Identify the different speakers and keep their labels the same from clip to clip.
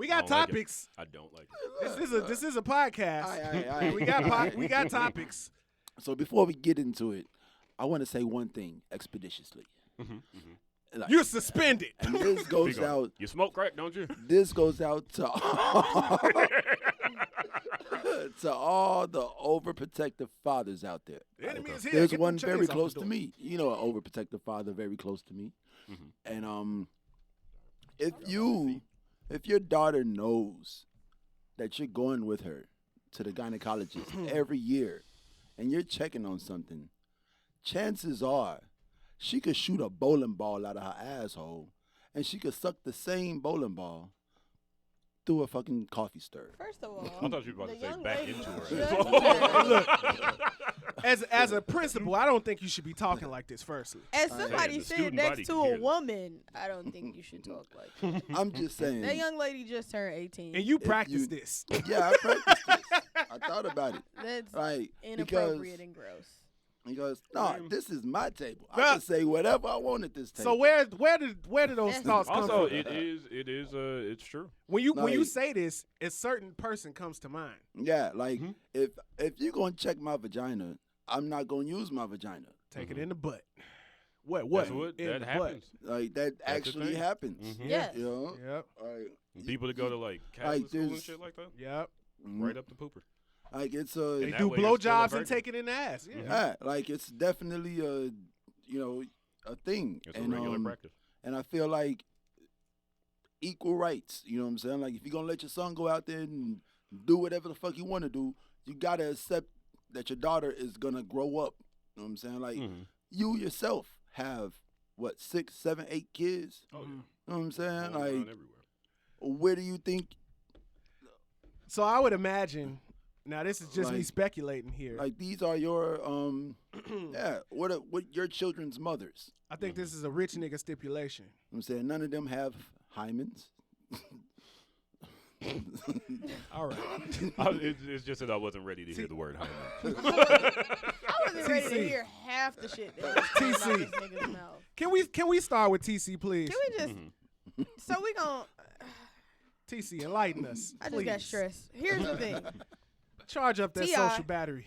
Speaker 1: We got topics.
Speaker 2: I don't like it.
Speaker 1: This is a podcast.
Speaker 3: All right.
Speaker 1: We got topics.
Speaker 3: So before we get into it, I want to say one thing expeditiously. Like,
Speaker 1: You're suspended.
Speaker 3: and this goes out.
Speaker 2: You smoke crack, don't you?
Speaker 3: This goes out to all the overprotective fathers out there.
Speaker 1: The enemy is here.
Speaker 3: There's
Speaker 1: Get
Speaker 3: one
Speaker 1: them
Speaker 3: very
Speaker 1: chains off
Speaker 3: close
Speaker 1: the
Speaker 3: to
Speaker 1: door.
Speaker 3: me. You know, an overprotective father very close to me. And if your daughter knows that you're going with her to the gynecologist every year, and you're checking on something, chances are she could shoot a bowling ball out of her asshole, and she could suck the same bowling ball through a fucking coffee stir.
Speaker 4: First of all,
Speaker 2: I thought you were about to say back into her.
Speaker 1: As a principal, I don't think you should be talking like this. Firstly,
Speaker 4: as somebody
Speaker 2: the
Speaker 4: sitting
Speaker 2: student
Speaker 4: next
Speaker 2: body
Speaker 4: to
Speaker 2: can hear
Speaker 4: a
Speaker 2: that.
Speaker 4: woman, I don't think you should talk like that.
Speaker 3: I'm just saying.
Speaker 4: That young lady just turned 18.
Speaker 1: and you practice this.
Speaker 3: Yeah, I practiced this. I thought about it.
Speaker 4: That's
Speaker 3: Like,
Speaker 4: inappropriate and gross.
Speaker 3: Because no, this is my table. I can say whatever I want at this table.
Speaker 1: So where did those thoughts come
Speaker 2: Also,
Speaker 1: from?
Speaker 2: it's true.
Speaker 1: When you
Speaker 3: Like-
Speaker 1: say this, a certain person comes to mind.
Speaker 3: Yeah, like if you're gonna check my vagina, I'm not gonna use my vagina.
Speaker 1: Take it in the butt. What?
Speaker 2: That's what
Speaker 1: In
Speaker 2: that
Speaker 1: the
Speaker 2: happens.
Speaker 3: Like that
Speaker 2: the
Speaker 3: actually
Speaker 2: thing.
Speaker 3: happens.
Speaker 4: Yes.
Speaker 3: You know?
Speaker 1: butt? Yep.
Speaker 3: Like,
Speaker 2: People that go to like
Speaker 3: Like,
Speaker 2: Catholic school and
Speaker 3: there's-
Speaker 2: shit like that,
Speaker 1: Yep.
Speaker 2: right up the pooper.
Speaker 3: like it's
Speaker 1: They
Speaker 2: that
Speaker 1: do
Speaker 2: way you're still a
Speaker 1: blowjobs and
Speaker 2: virgin.
Speaker 1: take it in the ass. Yeah.
Speaker 3: yeah, like it's definitely a thing.
Speaker 2: It's a regular practice.
Speaker 3: And I feel like equal rights. You know what I'm saying? Like if you're gonna let your son go out there and do whatever the fuck you want to do, you gotta accept that your daughter is gonna grow up. You know what I'm saying? Like you yourself have what 6, 7, 8 kids.
Speaker 2: Oh, yeah.
Speaker 3: You know what I'm saying?
Speaker 2: Going around
Speaker 3: Like
Speaker 2: everywhere.
Speaker 3: where do you think?
Speaker 1: So I would imagine. Now this is just me
Speaker 3: Like-
Speaker 1: speculating here.
Speaker 3: Like these are your yeah. What your children's mothers?
Speaker 1: I think this is a rich nigga stipulation.
Speaker 3: You know what I'm saying none of them have hymens.
Speaker 1: All right.
Speaker 2: It's just that I wasn't ready to hear the word hymen.
Speaker 4: I wasn't ready to
Speaker 1: TC.
Speaker 4: hear half the shit that was coming out
Speaker 1: TC.
Speaker 4: this nigga's mouth.
Speaker 1: Can we start with TC, please?
Speaker 4: Can we just? So we gon'
Speaker 1: TC, enlighten us.
Speaker 4: I just got
Speaker 1: please.
Speaker 4: stressed. Here's the thing.
Speaker 1: Charge up that
Speaker 4: T.I.
Speaker 1: social battery.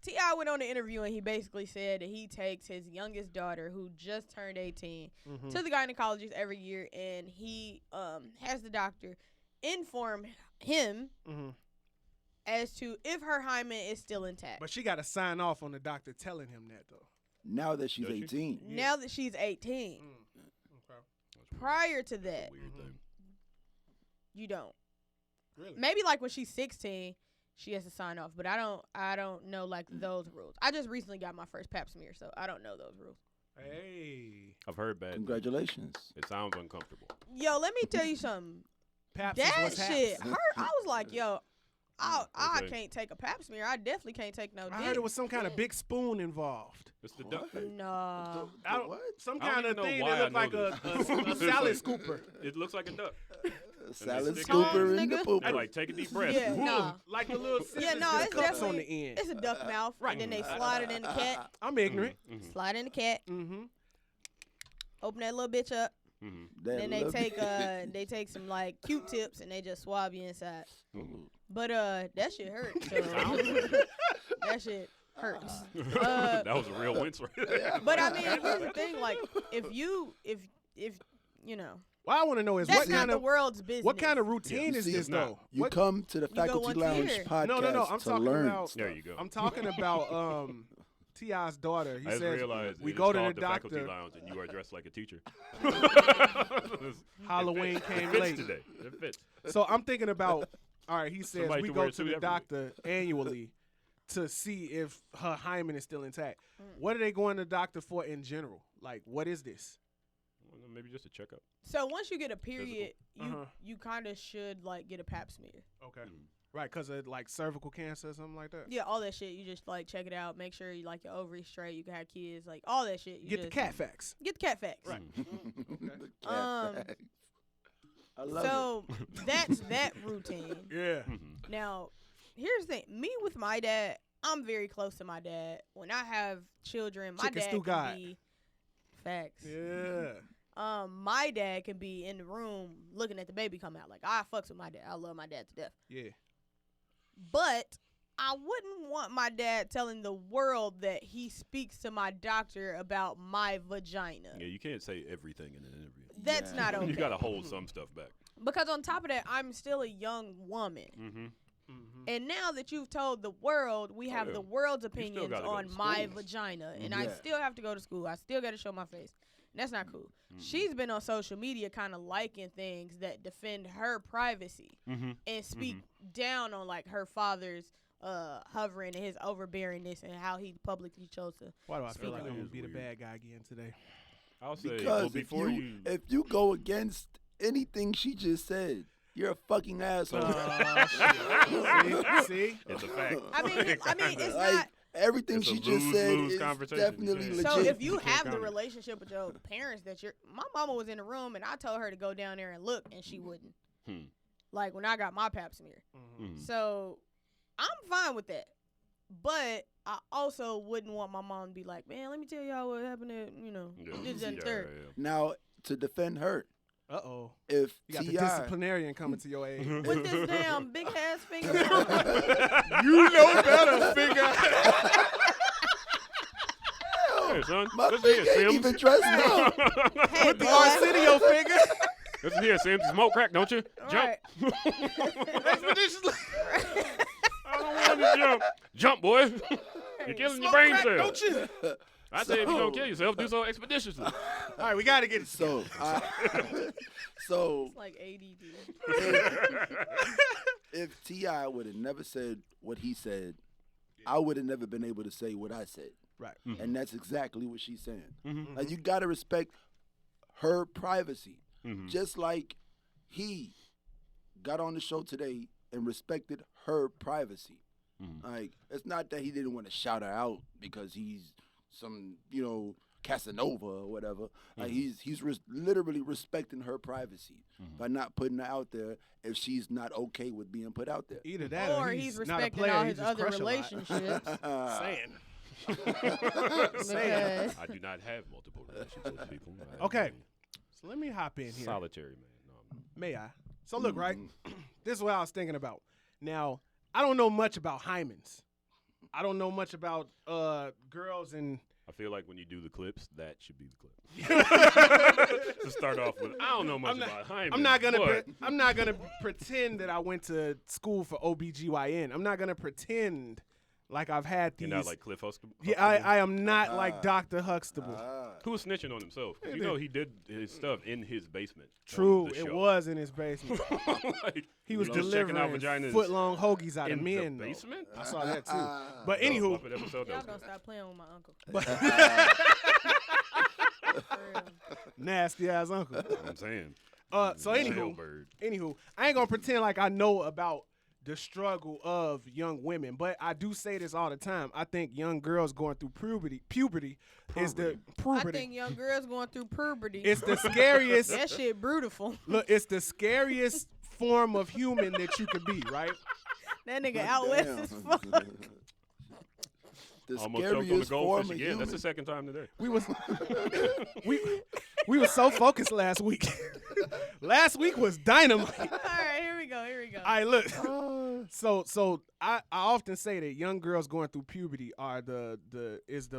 Speaker 4: T.I. went on the interview and he basically said that he takes his youngest daughter, who just turned 18, to the gynecologist every year, and he has the doctor inform him as to if her hymen is still intact.
Speaker 1: But she got to sign off on the doctor telling him that, though.
Speaker 3: Now that she's
Speaker 2: Does she?
Speaker 3: 18.
Speaker 4: Now that she's 18.
Speaker 1: Okay.
Speaker 4: Prior to that,
Speaker 2: Weird thing.
Speaker 4: you don't.
Speaker 1: Really?
Speaker 4: Maybe like when she's 16, she has to sign off, but I don't know like those rules. I just recently got my first pap smear, so I don't know those rules.
Speaker 1: Hey.
Speaker 2: I've heard bad. things.
Speaker 3: Congratulations.
Speaker 2: It sounds uncomfortable.
Speaker 4: Yo, let me tell you something.
Speaker 1: Paps is
Speaker 4: That
Speaker 1: what's
Speaker 4: shit
Speaker 1: haps.
Speaker 4: hurt. I was like, yo, I
Speaker 2: Okay.
Speaker 4: can't take a pap smear. I definitely can't take no dick.
Speaker 1: I heard there was some kind of big spoon involved.
Speaker 2: It's the duck.
Speaker 4: No.
Speaker 1: I don't-
Speaker 3: What?
Speaker 1: Some
Speaker 2: I don't
Speaker 1: kind of
Speaker 2: even know
Speaker 1: thing
Speaker 2: why
Speaker 1: that looked
Speaker 2: I
Speaker 1: like
Speaker 2: know
Speaker 1: a salad scooper.
Speaker 2: It looks like a duck.
Speaker 3: Salad
Speaker 2: stick it
Speaker 3: scooper
Speaker 4: in.
Speaker 3: in the
Speaker 4: Nigga.
Speaker 3: pooper.
Speaker 2: Hey, like, take a deep breath.
Speaker 4: Yeah, nah.
Speaker 1: Like the little scissors
Speaker 4: Yeah, no,
Speaker 1: with
Speaker 4: it's
Speaker 1: cups on
Speaker 4: definitely
Speaker 1: the end.
Speaker 4: it's a duck mouth.
Speaker 1: Right.
Speaker 4: And then they slide it in the cat.
Speaker 1: I'm ignorant.
Speaker 4: Slide in the cat.
Speaker 1: Mm-hmm.
Speaker 4: Open that little bitch up.
Speaker 3: That
Speaker 4: Then they
Speaker 3: little
Speaker 4: take take some like Q-tips and they just swab you inside.
Speaker 2: Mm-hmm.
Speaker 4: But that shit hurt. So. That shit hurts.
Speaker 2: That was a real wince right there.
Speaker 4: But I mean, here's the thing: like, if you know,
Speaker 1: What I want to know is
Speaker 4: that's
Speaker 1: what
Speaker 4: not
Speaker 1: kind
Speaker 4: the
Speaker 1: of
Speaker 4: world's business.
Speaker 1: what kind of routine
Speaker 3: You
Speaker 1: is
Speaker 3: see,
Speaker 1: this though?
Speaker 3: You
Speaker 1: What-
Speaker 3: come to the
Speaker 4: go
Speaker 3: Faculty
Speaker 4: once a
Speaker 3: Lounge
Speaker 4: year.
Speaker 3: podcast
Speaker 1: No. I'm
Speaker 3: to
Speaker 1: talking
Speaker 3: learn
Speaker 1: about.
Speaker 3: stuff.
Speaker 2: There you go.
Speaker 1: I'm talking about T.I.'s daughter. He
Speaker 2: I just
Speaker 1: says
Speaker 2: realized
Speaker 1: we
Speaker 2: it
Speaker 1: go
Speaker 2: is
Speaker 1: to the
Speaker 2: called Faculty
Speaker 1: doctor.
Speaker 2: Lounge and you are dressed like a teacher.
Speaker 1: Halloween
Speaker 2: it
Speaker 1: came
Speaker 2: fits
Speaker 1: late.
Speaker 2: today. It fits.
Speaker 1: So I'm thinking about. All right, he says
Speaker 2: Somebody
Speaker 1: we
Speaker 2: can
Speaker 1: go
Speaker 2: wear a
Speaker 1: to
Speaker 2: suit
Speaker 1: the
Speaker 2: every week.
Speaker 1: doctor annually to see if her hymen is still intact. What are they going to the doctor for in general? Like, what is this?
Speaker 2: Well, maybe just a checkup.
Speaker 4: So once you get a period,
Speaker 1: Uh-huh.
Speaker 4: you kind of should like get a pap smear.
Speaker 1: Okay. Right, because of like cervical cancer or something like that.
Speaker 4: Yeah, all that shit. You just like check it out. Make sure you like your ovaries straight. You can have kids. Like all that shit. You
Speaker 1: Get the
Speaker 4: just-
Speaker 1: cat facts.
Speaker 4: Get the cat facts.
Speaker 1: Right.
Speaker 3: I love
Speaker 4: So that's that routine.
Speaker 1: Yeah.
Speaker 4: Now, here's the thing. Me with my dad, I'm very close to my dad. When I have children, my
Speaker 1: Chicken
Speaker 4: dad
Speaker 1: stew
Speaker 4: can
Speaker 1: God.
Speaker 4: be facts.
Speaker 1: Yeah.
Speaker 4: my dad can be in the room looking at the baby come out. Like, I fucks with my dad. I love my dad to death.
Speaker 1: Yeah.
Speaker 4: But I wouldn't want my dad telling the world that he speaks to my doctor about my vagina.
Speaker 2: Yeah, you can't say everything in an interview.
Speaker 4: That's not okay.
Speaker 2: You gotta hold some stuff back.
Speaker 4: Because on top of that, I'm still a young woman.
Speaker 2: Mm-hmm.
Speaker 4: And now that you've told the world, we have the world's opinions on my vagina. And I still have to go to school. I still got to show my face. And that's not cool. She's been on social media kind of liking things that defend her privacy and speak down on, like, her father's hovering and his overbearingness and how he publicly chose to
Speaker 1: Why do I
Speaker 4: speak
Speaker 1: feel like
Speaker 4: on
Speaker 1: I'm
Speaker 4: it.
Speaker 1: going to be the bad guy again today?
Speaker 2: I'll say,
Speaker 3: Because
Speaker 2: before
Speaker 3: if you go against anything she just said, you're a fucking asshole.
Speaker 1: See?
Speaker 2: It's a fact.
Speaker 4: I mean, it's
Speaker 3: like,
Speaker 4: not.
Speaker 3: everything
Speaker 2: It's a
Speaker 3: she just said
Speaker 2: lose-lose
Speaker 3: is
Speaker 2: conversation.
Speaker 3: definitely
Speaker 2: You
Speaker 3: legit.
Speaker 4: So if you
Speaker 2: can't
Speaker 4: have the
Speaker 2: count it.
Speaker 4: relationship with your parents that my mama was in the room and I told her to go down there and look and she wouldn't. Like when I got my pap smear. So I'm fine with that. But I also wouldn't want my mom to be like, man, let me tell y'all what happened to, this and third.
Speaker 3: Now, to defend her,
Speaker 1: Uh-oh.
Speaker 3: if
Speaker 1: You got the
Speaker 3: T.I.
Speaker 1: disciplinarian coming to your aid.
Speaker 4: With this damn big ass finger.
Speaker 1: You know better, figure.
Speaker 2: Hey, son.
Speaker 3: My
Speaker 2: Listen here,
Speaker 3: finger ain't
Speaker 2: Sims.
Speaker 3: even dressed now.
Speaker 4: Hey,
Speaker 1: With the Arsenio figure.
Speaker 2: Listen here, Sims. Smoke crack, don't you? Jump.
Speaker 4: Right.
Speaker 1: Expeditiously.
Speaker 2: I don't want to jump. Jump, boy. You're killing your brain
Speaker 1: Crack,
Speaker 2: cells.
Speaker 1: don't you?
Speaker 2: I say if you're going to kill yourself, do so expeditiously.
Speaker 1: All right, we got to get it.
Speaker 3: So,
Speaker 4: It's like ADD.
Speaker 3: if T.I. would have never said what he said, I would have never been able to say what I said.
Speaker 1: Right.
Speaker 3: And that's exactly what she's saying. Like, you got to respect her privacy. Just like he got on the show today and respected her privacy. Like, it's not that he didn't want to shout her out because he's some, Casanova or whatever. Like, he's literally respecting her privacy by not putting her out there if she's not okay with being put out there.
Speaker 1: Either that
Speaker 4: Or
Speaker 1: he's
Speaker 4: he's
Speaker 1: not a
Speaker 4: respecting
Speaker 1: player,
Speaker 4: all
Speaker 1: he
Speaker 4: his
Speaker 1: just
Speaker 4: other
Speaker 1: crush a lot.
Speaker 4: relationships.
Speaker 1: Saying.
Speaker 4: Because
Speaker 2: I do not have multiple relationships with people. I have
Speaker 1: Okay.
Speaker 2: a
Speaker 1: So let me hop in here.
Speaker 2: Solitary man. No,
Speaker 1: May I? So look, right? This is what I was thinking about. Now, I don't know much about hymens. I don't know much about girls and
Speaker 2: I feel like when you do the clips, that should be the clip. To start off with, I don't know much about hymen.
Speaker 1: I'm not gonna
Speaker 2: but
Speaker 1: I'm not gonna pretend that I went to school for OBGYN. I'm not gonna pretend like I've had these.
Speaker 2: You're not like Cliff Huxtable?
Speaker 1: Yeah, I am not like Dr. Huxtable.
Speaker 2: Who was snitching on himself? You know he did his stuff in his basement. on
Speaker 1: True,
Speaker 2: the
Speaker 1: it
Speaker 2: show.
Speaker 1: was in his basement.
Speaker 2: Like,
Speaker 1: He was
Speaker 2: just checking out
Speaker 1: delivering
Speaker 2: vaginas
Speaker 1: foot-long hoagies out of
Speaker 2: in
Speaker 1: men.
Speaker 2: the
Speaker 1: though.
Speaker 2: basement.
Speaker 1: I saw that too. But
Speaker 2: No,
Speaker 1: anywho,
Speaker 2: Muppet episode, that
Speaker 4: y'all
Speaker 2: was
Speaker 4: gonna
Speaker 2: good.
Speaker 4: stop playing with my uncle. For real.
Speaker 1: nasty ass uncle.
Speaker 2: I'm saying.
Speaker 1: So anywho,
Speaker 2: Jailbird.
Speaker 1: I ain't gonna pretend like I know about the struggle of young women, but I do say this all the time. I think young girls going through puberty is the
Speaker 4: I think young girls going through puberty.
Speaker 1: It's the scariest.
Speaker 4: That shit brutal.
Speaker 1: Look, it's the scariest form of human that you could be, right?
Speaker 4: That nigga out west
Speaker 3: Damn.
Speaker 4: as fuck.
Speaker 3: The
Speaker 2: Almost choked on the
Speaker 3: scariest form
Speaker 2: goldfish
Speaker 3: of
Speaker 2: again.
Speaker 3: human.
Speaker 2: That's the second time today.
Speaker 1: We was we was so focused last week. Last week was dynamite.
Speaker 4: All right, here we go.
Speaker 1: All right, look. So I often say that young girls going through puberty are the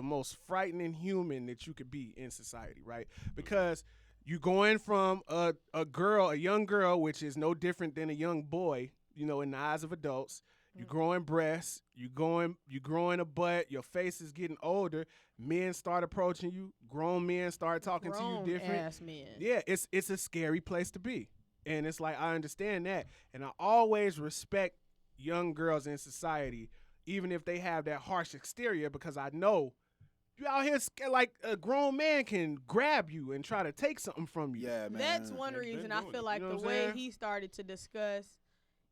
Speaker 1: most frightening human that you could be in society, right? Because you going from a young girl, which is no different than a young boy, in the eyes of adults. You growing breasts, you growing a butt, your face is getting older, men start approaching you, grown men start talking to you different.
Speaker 4: Ass men.
Speaker 1: Yeah, it's a scary place to be. And it's like, I understand that. And I always respect young girls in society, even if they have that harsh exterior, because I know you out here like a grown man can grab you and try to take something from you.
Speaker 3: Yeah, man.
Speaker 4: That's one
Speaker 2: They've
Speaker 4: reason
Speaker 2: been
Speaker 4: I
Speaker 2: doing
Speaker 4: feel
Speaker 2: it.
Speaker 4: like
Speaker 1: You know
Speaker 4: the
Speaker 1: what I'm
Speaker 4: way
Speaker 1: saying?
Speaker 4: he started to discuss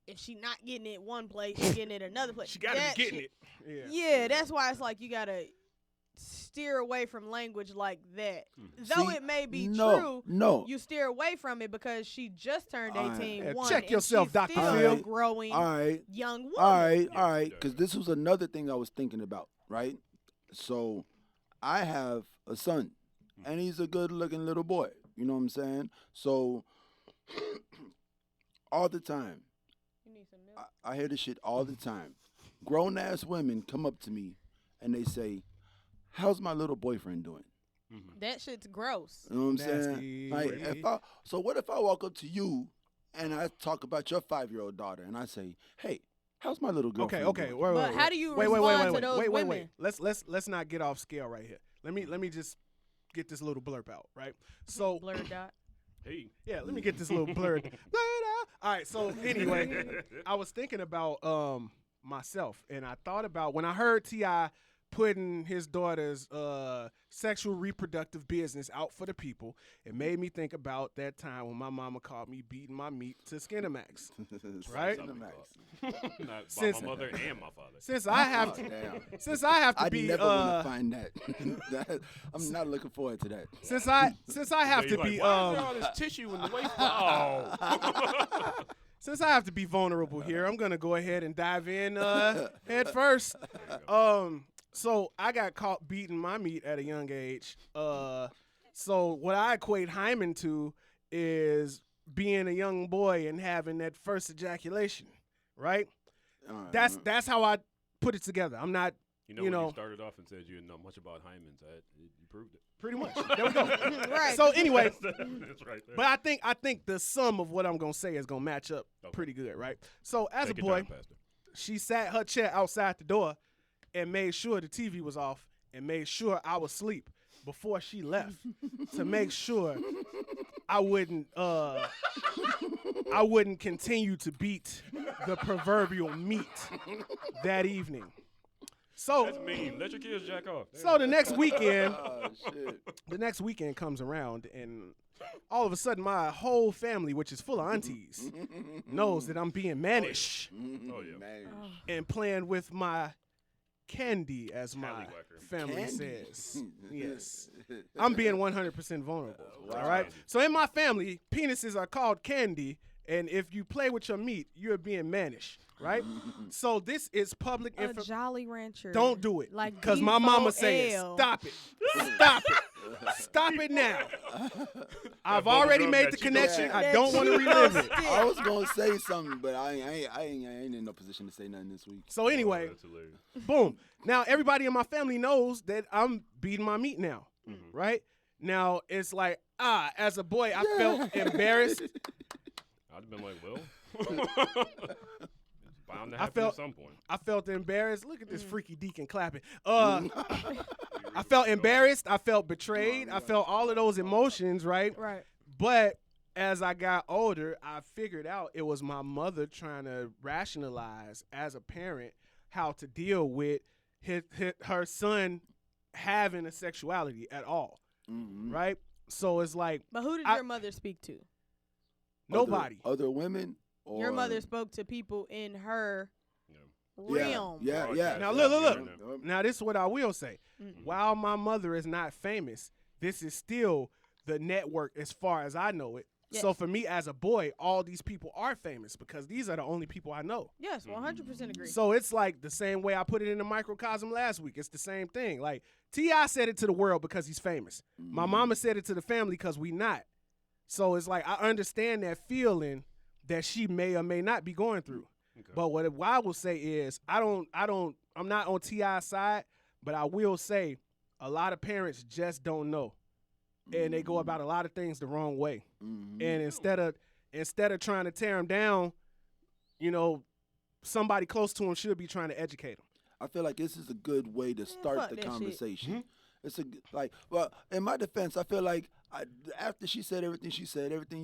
Speaker 4: if she not getting it one place, she getting it another place.
Speaker 1: She got to
Speaker 4: That
Speaker 1: be getting
Speaker 4: shit-
Speaker 1: it.
Speaker 4: Yeah, that's why it's like you gotta steer away from language like that. Though
Speaker 3: See,
Speaker 4: it may be
Speaker 3: no,
Speaker 4: true,
Speaker 3: no.
Speaker 4: you steer away from it because she just turned
Speaker 3: All right.
Speaker 4: 18.
Speaker 1: Yeah,
Speaker 4: one,
Speaker 1: check
Speaker 4: and
Speaker 1: yourself,
Speaker 4: she's
Speaker 1: Dr.
Speaker 4: still
Speaker 3: Phil.
Speaker 4: a growing
Speaker 3: All right.
Speaker 4: young woman.
Speaker 3: All right,
Speaker 2: Yeah,
Speaker 3: all right.
Speaker 2: yeah.
Speaker 3: Because this was another thing I was thinking about, right? So I have a son, and he's a good-looking little boy. You know what I'm saying? So all the time,
Speaker 4: You need some milk?
Speaker 3: I hear this shit all the time. Grown ass women come up to me and they say, "How's my little boyfriend doing?"
Speaker 4: That shit's gross.
Speaker 3: You know what I'm
Speaker 1: Nasty.
Speaker 3: saying? Like, so what if I walk up to you and I talk about your 5-year-old daughter and I say, "Hey, how's my little girlfriend
Speaker 1: Okay.
Speaker 3: doing?"
Speaker 4: But how do you respond to those women?
Speaker 1: Let's not get off scale right here. Let me just get this little blurb out, right? So
Speaker 4: Blurred dot.
Speaker 2: Hey.
Speaker 1: yeah, let me get this little blurb out. All right, so anyway, I was thinking about myself, and I thought about when I heard T.I. putting his daughter's sexual reproductive business out for the people. It made me think about that time when my mama caught me beating my meat to Skinamax. Right?
Speaker 2: Not
Speaker 1: Since-
Speaker 2: by my mother and my father.
Speaker 1: Since I have to, since I have to
Speaker 3: I
Speaker 1: be,
Speaker 3: never want to find that. I'm not looking forward to that.
Speaker 1: since I have
Speaker 2: You're
Speaker 1: to
Speaker 2: like,
Speaker 1: be,
Speaker 2: why is there all this tissue in the waist? Oh.
Speaker 1: since I have to be vulnerable here, I'm gonna go ahead and dive in head first. So I got caught beating my meat at a young age. So what I equate hymen to is being a young boy and having that first ejaculation, right? That's how I put it together. I'm not,
Speaker 2: You know, when you started off and said you didn't know much about hymens, you proved it.
Speaker 1: pretty much. There we go.
Speaker 4: Right.
Speaker 1: So anyway,
Speaker 2: That's right there.
Speaker 1: but I think the sum of what I'm gonna say is gonna match up pretty good, right? So as
Speaker 2: Take
Speaker 1: a
Speaker 2: your
Speaker 1: boy,
Speaker 2: time, Pastor.
Speaker 1: she sat her chair outside the door and made sure the TV was off and made sure I was asleep before she left to make sure I wouldn't continue to beat the proverbial meat that evening. So
Speaker 2: That's mean. Let your kids jack off.
Speaker 1: so the next weekend,
Speaker 3: Oh, shit.
Speaker 1: the next weekend comes around, and all of a sudden, my whole family, which is full of aunties, knows that I'm being mannish
Speaker 2: Oh, yeah.
Speaker 3: Man.
Speaker 1: and playing with my candy, as my
Speaker 2: Tallywhacker.
Speaker 1: family
Speaker 3: Candy?
Speaker 1: says. Yes, I'm being 100% vulnerable.
Speaker 3: Wow.
Speaker 1: All right. So in my family, penises are called candy, and if you play with your meat, you're being mannish. Right. So this is public
Speaker 4: A
Speaker 1: info.
Speaker 4: Jolly Rancher.
Speaker 1: Don't do it.
Speaker 4: Like
Speaker 1: Because my mama
Speaker 4: B4L.
Speaker 1: says, stop it. Stop it. Stop it now. I've already
Speaker 2: bubblegum
Speaker 1: made
Speaker 2: that
Speaker 1: the
Speaker 2: Cheeto
Speaker 1: connection.
Speaker 2: stick.
Speaker 1: I don't want to relive it.
Speaker 3: I was gonna say something, but I ain't in no position to say nothing this week.
Speaker 1: So anyway,
Speaker 2: That's hilarious.
Speaker 1: boom. Now everybody in my family knows that I'm beating my meat now. Right? Now it's like, as a boy, I felt embarrassed.
Speaker 2: I'd have been like, well, it's bound to happen at some point.
Speaker 1: I felt embarrassed. Look at this freaky deacon clapping. I felt embarrassed. I felt betrayed. I felt all of those emotions, right?
Speaker 4: Right.
Speaker 1: But as I got older, I figured out it was my mother trying to rationalize as a parent how to deal with her son having a sexuality at all, right? So it's like
Speaker 4: But who did your mother speak to?
Speaker 1: nobody.
Speaker 3: Other women. Or,
Speaker 4: Your mother spoke to people in her
Speaker 3: Yeah,
Speaker 4: realm.
Speaker 3: yeah.
Speaker 1: Now look. Now this is what I will say. While my mother is not famous, this is still the network as far as I know it.
Speaker 4: Yes.
Speaker 1: So for me as a boy, all these people are famous because these are the only people I know.
Speaker 4: Yes, 100% agree.
Speaker 1: So it's like the same way I put it in the microcosm last week. It's the same thing. Like T.I. said it to the world because he's famous. My mama said it to the family because we not. So it's like I understand that feeling that she may or may not be going through.
Speaker 2: Okay.
Speaker 1: But what I will say is I'm not on T.I.'s side, but I will say a lot of parents just don't know. And they go about a lot of things the wrong way. And instead of trying to tear them down, somebody close to them should be trying to educate them.
Speaker 3: I feel like this is a good way to start
Speaker 4: fuck
Speaker 3: the
Speaker 4: that shit.
Speaker 3: conversation. It's well, in my defense, I feel like after she said everything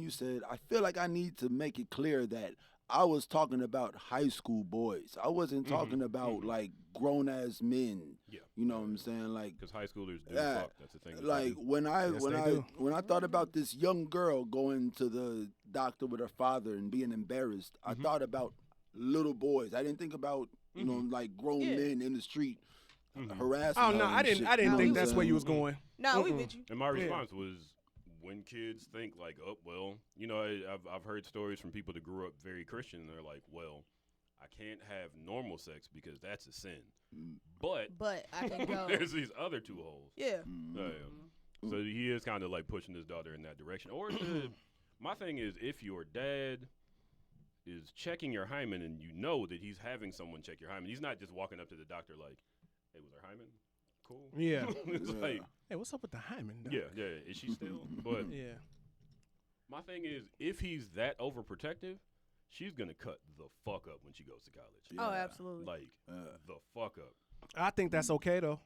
Speaker 3: you said, I feel like I need to make it clear that I was talking about high school boys. I wasn't talking about like grown ass men.
Speaker 2: Yeah.
Speaker 3: You know what I'm saying? Like,
Speaker 2: Because high schoolers do
Speaker 3: Yeah,
Speaker 2: fuck. That's the thing.
Speaker 3: like when I thought about this young girl going to the doctor with her father and being embarrassed, I thought about little boys. I didn't think about like grown men in the street harassing.
Speaker 1: Oh
Speaker 3: her
Speaker 1: no,
Speaker 3: and
Speaker 1: I didn't
Speaker 3: shit.
Speaker 1: I didn't
Speaker 3: You know
Speaker 1: think
Speaker 3: what
Speaker 1: that's
Speaker 3: I'm
Speaker 1: where you
Speaker 3: saying?
Speaker 1: was going.
Speaker 4: No, we with you.
Speaker 2: And my response was, when kids think like, oh, well, I've heard stories from people that grew up very Christian, and they're like, well, I can't have normal sex because that's a sin. But
Speaker 4: I can go.
Speaker 2: there's these other two holes.
Speaker 4: Yeah.
Speaker 2: Yeah. So he is kind of like pushing his daughter in that direction. Or my thing is, if your dad is checking your hymen and you know that he's having someone check your hymen, he's not just walking up to the doctor like, "Hey, was her hymen cool?"
Speaker 1: Yeah.
Speaker 2: It's like,
Speaker 1: hey, what's up with the hymen? Doc?
Speaker 2: yeah, is she still? But
Speaker 1: Yeah.
Speaker 2: my thing is, if he's that overprotective, she's gonna cut the fuck up when she goes to college.
Speaker 3: Yeah.
Speaker 4: Oh, absolutely.
Speaker 2: Like the fuck up.
Speaker 1: I think that's okay though.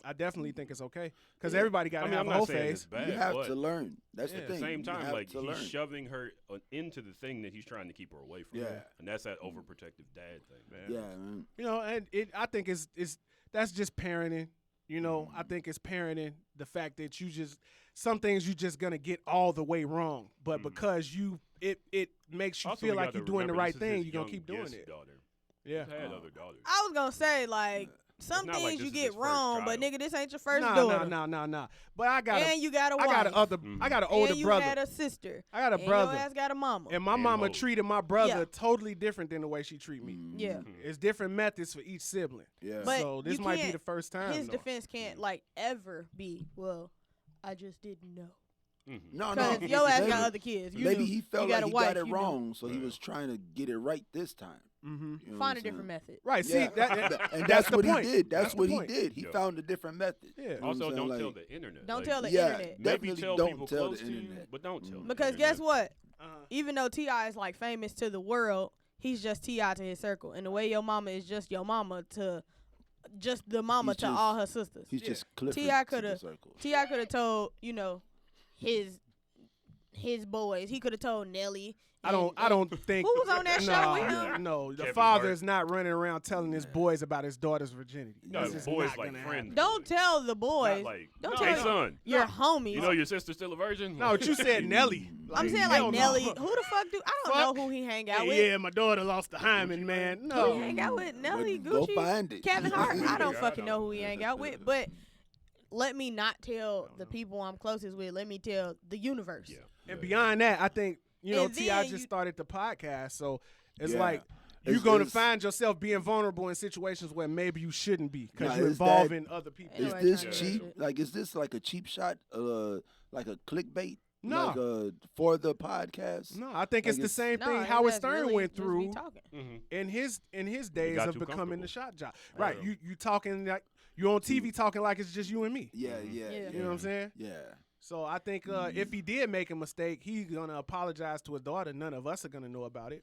Speaker 1: I definitely think it's okay because everybody got to have
Speaker 2: I'm
Speaker 1: a
Speaker 2: not
Speaker 1: whole
Speaker 2: saying it's
Speaker 1: phase.
Speaker 2: bad,
Speaker 3: You have
Speaker 2: but
Speaker 3: to learn. That's
Speaker 1: Yeah.
Speaker 3: the
Speaker 2: at
Speaker 3: thing.
Speaker 2: the same
Speaker 3: You
Speaker 2: time,
Speaker 3: have
Speaker 2: like
Speaker 3: to
Speaker 2: he's
Speaker 3: learn.
Speaker 2: shoving her into the thing that he's trying to keep her away from.
Speaker 3: Yeah.
Speaker 2: And that's that overprotective dad thing, man.
Speaker 3: Yeah, man.
Speaker 1: You know, and I think it's that's just parenting. You know, I think it's parenting the fact that some things you just gonna get all the way wrong, but because it makes you
Speaker 2: Also,
Speaker 1: feel
Speaker 2: we
Speaker 1: like
Speaker 2: gotta
Speaker 1: you're doing the
Speaker 2: remember
Speaker 1: right
Speaker 2: this is
Speaker 1: thing,
Speaker 2: his
Speaker 1: you're gonna
Speaker 2: young
Speaker 1: keep doing
Speaker 2: guest
Speaker 1: it.
Speaker 2: Daughter.
Speaker 1: Yeah.
Speaker 2: He's had other daughters.
Speaker 4: I was gonna say like some
Speaker 2: not like
Speaker 4: things
Speaker 2: this
Speaker 4: you
Speaker 2: is
Speaker 4: get
Speaker 2: his first
Speaker 4: wrong, but
Speaker 2: child.
Speaker 4: nigga, this ain't your first
Speaker 1: Nah.
Speaker 4: daughter.
Speaker 1: But I got
Speaker 4: And you got a wife.
Speaker 1: I got an older
Speaker 4: and you
Speaker 1: brother.
Speaker 4: had a sister.
Speaker 1: I got a
Speaker 4: and
Speaker 1: brother.
Speaker 4: Your ass got a mama.
Speaker 1: And my
Speaker 2: And
Speaker 1: mama
Speaker 2: hoes.
Speaker 1: treated my brother
Speaker 4: Yeah.
Speaker 1: totally different than the way she treat me.
Speaker 4: Yeah.
Speaker 1: It's different methods for each sibling.
Speaker 3: Yeah.
Speaker 4: But
Speaker 1: so this
Speaker 4: you
Speaker 1: might be
Speaker 4: can't-
Speaker 1: the first time.
Speaker 4: His
Speaker 1: though.
Speaker 4: defense can't like ever be, well, I just didn't know.
Speaker 3: no.
Speaker 4: Because your ass
Speaker 3: Maybe-
Speaker 4: got other kids. You
Speaker 3: Maybe
Speaker 4: knew.
Speaker 3: he
Speaker 4: You
Speaker 3: felt
Speaker 4: got
Speaker 3: like
Speaker 4: a
Speaker 3: he
Speaker 4: wife,
Speaker 3: got it
Speaker 4: you knew.
Speaker 3: wrong, so he was trying to get it right this time.
Speaker 1: Mm-hmm.
Speaker 3: You know what
Speaker 4: Find a
Speaker 3: I'm
Speaker 4: different
Speaker 3: saying?
Speaker 4: method.
Speaker 1: Right. See,
Speaker 3: Yeah. and that's
Speaker 1: the
Speaker 3: what
Speaker 1: point.
Speaker 3: he did. That's
Speaker 1: the
Speaker 3: what he
Speaker 1: point.
Speaker 3: did. He
Speaker 2: Yeah.
Speaker 3: found a different method.
Speaker 1: Yeah.
Speaker 3: You know what
Speaker 2: Also,
Speaker 3: I'm
Speaker 2: don't
Speaker 3: saying?
Speaker 2: tell
Speaker 3: Like,
Speaker 2: the internet.
Speaker 4: Don't
Speaker 2: Like,
Speaker 4: tell the
Speaker 3: yeah,
Speaker 4: internet.
Speaker 2: Maybe
Speaker 3: definitely
Speaker 2: tell
Speaker 3: don't
Speaker 2: people
Speaker 3: tell
Speaker 2: close
Speaker 3: the
Speaker 2: to you,
Speaker 3: internet.
Speaker 2: but don't tell. the
Speaker 4: Because
Speaker 2: internet.
Speaker 4: guess what?
Speaker 1: Uh-huh.
Speaker 4: Even though T.I. is like famous to the world, he's just T.I. to his circle. And the way your mama is just your mama to just the mama
Speaker 3: He's
Speaker 4: to
Speaker 3: just-
Speaker 4: all her sisters.
Speaker 3: He's just Clifford
Speaker 4: T.I.
Speaker 3: to the
Speaker 4: coulda-
Speaker 3: circle.
Speaker 4: T.I. could have told, his boys. He could have told Nelly.
Speaker 1: I don't think
Speaker 4: Who was on that show with him?
Speaker 1: No, the
Speaker 2: Kevin
Speaker 1: father
Speaker 2: Hart.
Speaker 1: is not running around telling his boys about his daughter's virginity.
Speaker 2: No,
Speaker 1: That's just
Speaker 2: boys
Speaker 1: not
Speaker 2: like
Speaker 1: gonna
Speaker 2: friends.
Speaker 1: happen.
Speaker 4: Don't tell the
Speaker 2: Not
Speaker 4: boys.
Speaker 2: like,
Speaker 4: Don't
Speaker 2: hey
Speaker 4: tell
Speaker 2: son,
Speaker 4: your homies.
Speaker 2: you know your sister's still a virgin?
Speaker 1: No, but you said Nelly.
Speaker 4: I'm saying
Speaker 1: hell
Speaker 4: like
Speaker 1: no.
Speaker 4: Nelly. Who the fuck do? I don't
Speaker 1: Fuck.
Speaker 4: know who he hang out
Speaker 1: Hey,
Speaker 4: with.
Speaker 1: yeah, my daughter lost the hymen, man.
Speaker 4: Who
Speaker 1: No.
Speaker 4: he hang out with? Nelly,
Speaker 3: Go
Speaker 4: Gucci,
Speaker 3: find it.
Speaker 4: Kevin Hart. I don't
Speaker 2: Yeah, I
Speaker 4: fucking know
Speaker 2: don't.
Speaker 4: who he hang out with. But let me not tell the people I'm closest with. Let me tell the universe.
Speaker 2: Yeah.
Speaker 1: And beyond that, I think,
Speaker 4: And
Speaker 1: T.I.
Speaker 4: then
Speaker 1: just
Speaker 4: you-
Speaker 1: started the podcast, so it's
Speaker 3: Yeah.
Speaker 1: like you're
Speaker 3: It's-
Speaker 1: going to
Speaker 3: it's-
Speaker 1: find yourself being vulnerable in situations where maybe you shouldn't be because
Speaker 3: Nah,
Speaker 1: you're
Speaker 3: is that-
Speaker 1: involving other people.
Speaker 4: Ain't
Speaker 3: Is
Speaker 4: nobody
Speaker 3: this
Speaker 4: trying
Speaker 2: to
Speaker 4: do
Speaker 2: do
Speaker 3: cheap?
Speaker 4: that shit.
Speaker 3: Like, is this like a cheap shot? Like a clickbait?
Speaker 1: No.
Speaker 3: Like, for the podcast?
Speaker 1: No, I think it's
Speaker 3: Like
Speaker 1: the
Speaker 3: it's-
Speaker 1: same
Speaker 4: No,
Speaker 1: thing
Speaker 4: and
Speaker 1: Howard
Speaker 4: that's
Speaker 1: Stern
Speaker 4: really
Speaker 1: went
Speaker 4: just me
Speaker 1: through
Speaker 4: talking.
Speaker 2: Mm-hmm.
Speaker 1: in his days
Speaker 2: got
Speaker 1: of
Speaker 2: too
Speaker 1: becoming the
Speaker 2: comfortable.
Speaker 1: shot job. Right, you talking like you're on TV talking like it's just you and me.
Speaker 3: Yeah,
Speaker 2: Mhm.
Speaker 3: yeah,
Speaker 4: Yeah.
Speaker 3: yeah.
Speaker 1: You know what I'm saying?
Speaker 3: Yeah.
Speaker 1: So I think if he did make a mistake, he's gonna apologize to his daughter. None of us are gonna know about it.